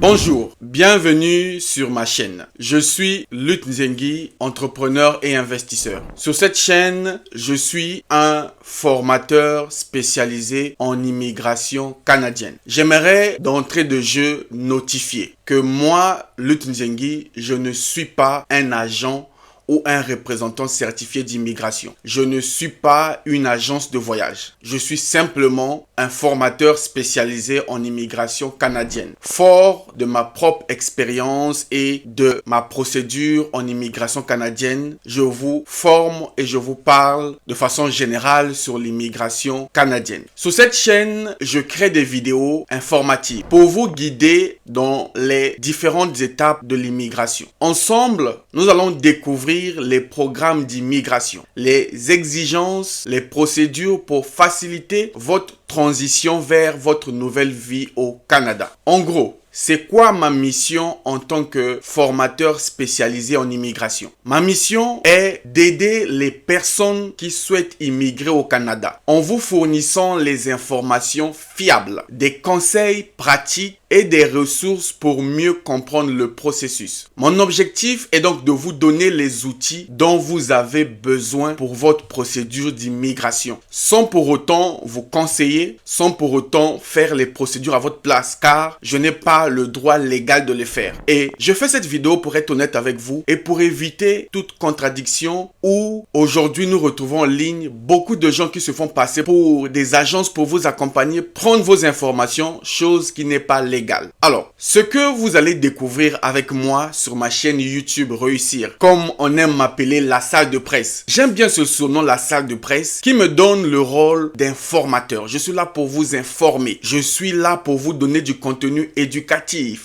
Bonjour, bienvenue sur ma chaîne. Je suis Lut Nzengi, entrepreneur et investisseur. Sur cette chaîne, je suis un formateur spécialisé en immigration canadienne. J'aimerais d'entrée de jeu notifier que moi, Lut Nzengi, je ne suis pas un agent ou un représentant certifié d'immigration. Je ne suis pas une agence de voyage. Je suis simplement un formateur spécialisé en immigration canadienne. Fort de ma propre expérience et de ma procédure en immigration canadienne, je vous forme et je vous parle de façon générale sur l'immigration canadienne. Sur cette chaîne, je crée des vidéos informatives pour vous guider dans les différentes étapes de l'immigration. Ensemble, nous allons découvrir les programmes d'immigration, les exigences, les procédures pour faciliter votre transition vers votre nouvelle vie au Canada. En gros, c'est quoi ma mission en tant que formateur spécialisé en immigration? Ma mission est d'aider les personnes qui souhaitent immigrer au Canada en vous fournissant les informations fiables, des conseils pratiques et des ressources pour mieux comprendre le processus. Mon objectif est donc de vous donner les outils dont vous avez besoin pour votre procédure d'immigration, sans pour autant vous conseiller, sans pour autant faire les procédures à votre place, car je n'ai pas le droit légal de les faire. Et je fais cette vidéo pour être honnête avec vous et pour éviter toute contradiction où aujourd'hui nous retrouvons en ligne beaucoup de gens qui se font passer pour des agences pour vous accompagner, prendre vos informations, chose qui n'est pas légale. Alors, ce que vous allez découvrir avec moi sur ma chaîne YouTube Réussir, comme on aime m'appeler la salle de presse. J'aime bien ce surnom, la salle de presse, qui me donne le rôle d'informateur. Je suis là pour vous informer. Je suis là pour vous donner du contenu éducatif.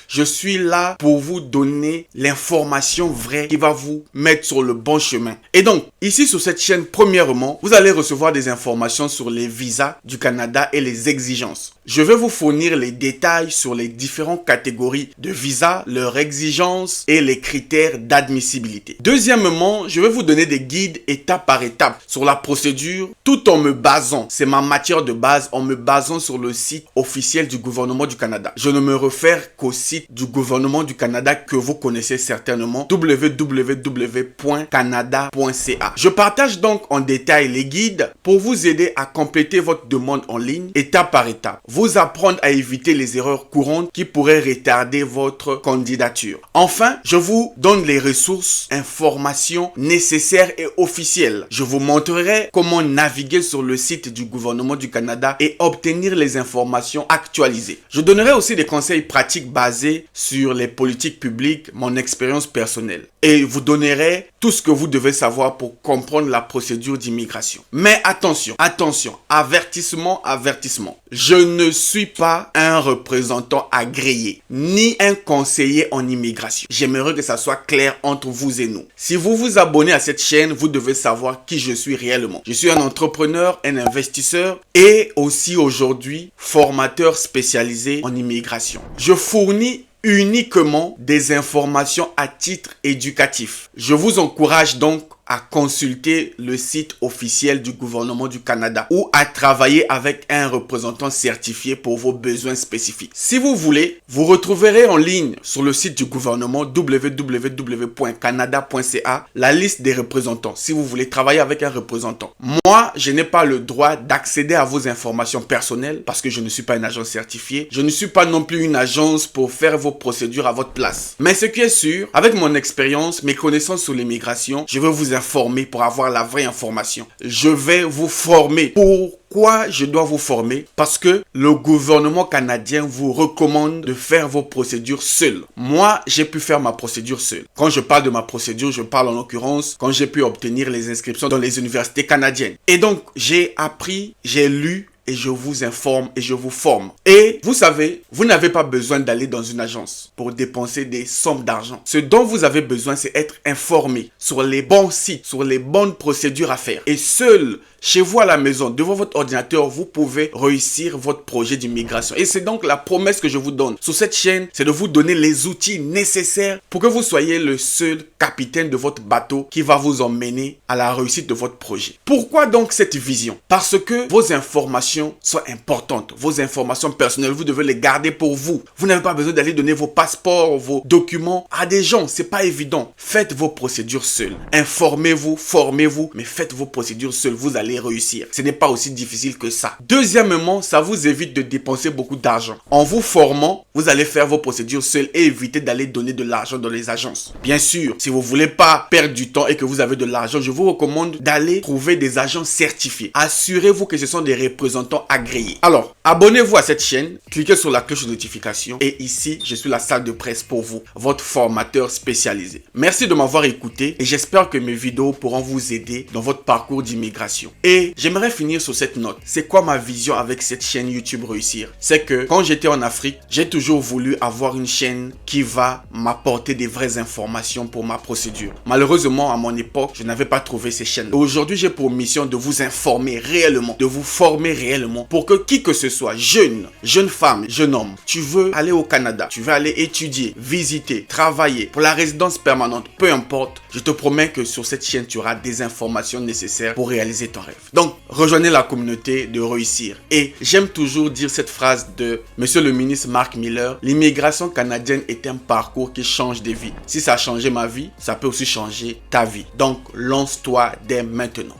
Je suis là pour vous donner l'information vraie qui va vous mettre sur le bon chemin. Et donc, ici sur cette chaîne, premièrement, vous allez recevoir des informations sur les visas du Canada et les exigences. Je vais vous fournir les détails sur les différentes catégories de visas, leurs exigences et les critères d'admissibilité. Deuxièmement, je vais vous donner des guides étape par étape sur la procédure tout en me basant, c'est ma matière de base, en me basant sur le site officiel du gouvernement du Canada. Je ne me réfère qu'au site du gouvernement du Canada que vous connaissez certainement, www.canada.ca. Je partage donc en détail les guides pour vous aider à compléter votre demande en ligne étape par étape. Vous apprendre à éviter les erreurs courantes qui pourraient retarder votre candidature. Enfin, je vous donne les ressources, informations nécessaires et officielles. Je vous montrerai comment naviguer sur le site du gouvernement du Canada et obtenir les informations actualisées. Je donnerai aussi des conseils pratiques basés sur les politiques publiques, mon expérience personnelle. Et vous donnerai tout ce que vous devez savoir pour comprendre la procédure d'immigration. Mais attention, attention, avertissement, avertissement. Je ne suis pas un représentant agréé, ni un conseiller en immigration. J'aimerais que ça soit clair entre vous et nous. Si vous vous abonnez à cette chaîne, vous devez savoir qui je suis réellement. Je suis un entrepreneur, un investisseur et aussi aujourd'hui formateur spécialisé en immigration. Je fournis uniquement des informations à titre éducatif. Je vous encourage donc à consulter le site officiel du gouvernement du Canada ou à travailler avec un représentant certifié pour vos besoins spécifiques. Si vous voulez, vous retrouverez en ligne sur le site du gouvernement www.canada.ca la liste des représentants si vous voulez travailler avec un représentant. Moi, je n'ai pas le droit d'accéder à vos informations personnelles parce que je ne suis pas une agence certifiée. Je ne suis pas non plus une agence pour faire vos procédures à votre place. Mais ce qui est sûr, avec mon expérience, mes connaissances sur l'immigration, je vais vous informer pour avoir la vraie information. Je vais vous former. Pourquoi je dois vous former? Parce que le gouvernement canadien vous recommande de faire vos procédures seul. Moi, j'ai pu faire ma procédure seul. Quand je parle de ma procédure, je parle en l'occurrence quand j'ai pu obtenir les inscriptions dans les universités canadiennes. Et donc, j'ai appris, j'ai lu, et je vous informe et je vous forme. Et vous savez, vous n'avez pas besoin d'aller dans une agence pour dépenser des sommes d'argent. Ce dont vous avez besoin, c'est être informé sur les bons sites, sur les bonnes procédures à faire. Et seul, chez vous à la maison, devant votre ordinateur, vous pouvez réussir votre projet d'immigration. Et c'est donc la promesse que je vous donne sur cette chaîne, c'est de vous donner les outils nécessaires pour que vous soyez le seul capitaine de votre bateau qui va vous emmener à la réussite de votre projet. Pourquoi donc cette vision? Parce que vos informations informations sont importantes. Vos informations personnelles, vous devez les garder pour vous. Vous n'avez pas besoin d'aller donner vos passeports, vos documents à des gens. C'est pas évident. Faites vos procédures seuls. Informez-vous, formez-vous, mais faites vos procédures seuls. Vous allez réussir. Ce n'est pas aussi difficile que ça. Deuxièmement, ça vous évite de dépenser beaucoup d'argent. En vous formant, vous allez faire vos procédures seuls et éviter d'aller donner de l'argent dans les agences. Bien sûr, si vous voulez pas perdre du temps et que vous avez de l'argent, je vous recommande d'aller trouver des agents certifiés. Assurez-vous que ce sont des représentants agréés. Alors, abonnez-vous à cette chaîne, cliquez sur la cloche de notification et ici, je suis la salle de presse pour vous, votre formateur spécialisé. Merci de m'avoir écouté et j'espère que mes vidéos pourront vous aider dans votre parcours d'immigration. Et j'aimerais finir sur cette note. C'est quoi ma vision avec cette chaîne YouTube Réussir? C'est que quand j'étais en Afrique, j'ai toujours voulu avoir une chaîne qui va m'apporter des vraies informations pour ma procédure. Malheureusement, à mon époque, je n'avais pas trouvé ces chaînes. Aujourd'hui, j'ai pour mission de vous informer réellement, de vous former réellement pour que qui que ce soit, jeune femme, jeune homme, tu veux aller au Canada, tu veux aller étudier, visiter, travailler pour la résidence permanente, peu importe, je te promets que sur cette chaîne, tu auras des informations nécessaires pour réaliser ton rêve. Donc, rejoignez la communauté de Réussir. Et j'aime toujours dire cette phrase de Monsieur le ministre Mark Miller, l'immigration canadienne est un parcours qui change des vies. Si ça a changé ma vie, ça peut aussi changer ta vie. Donc, lance-toi dès maintenant.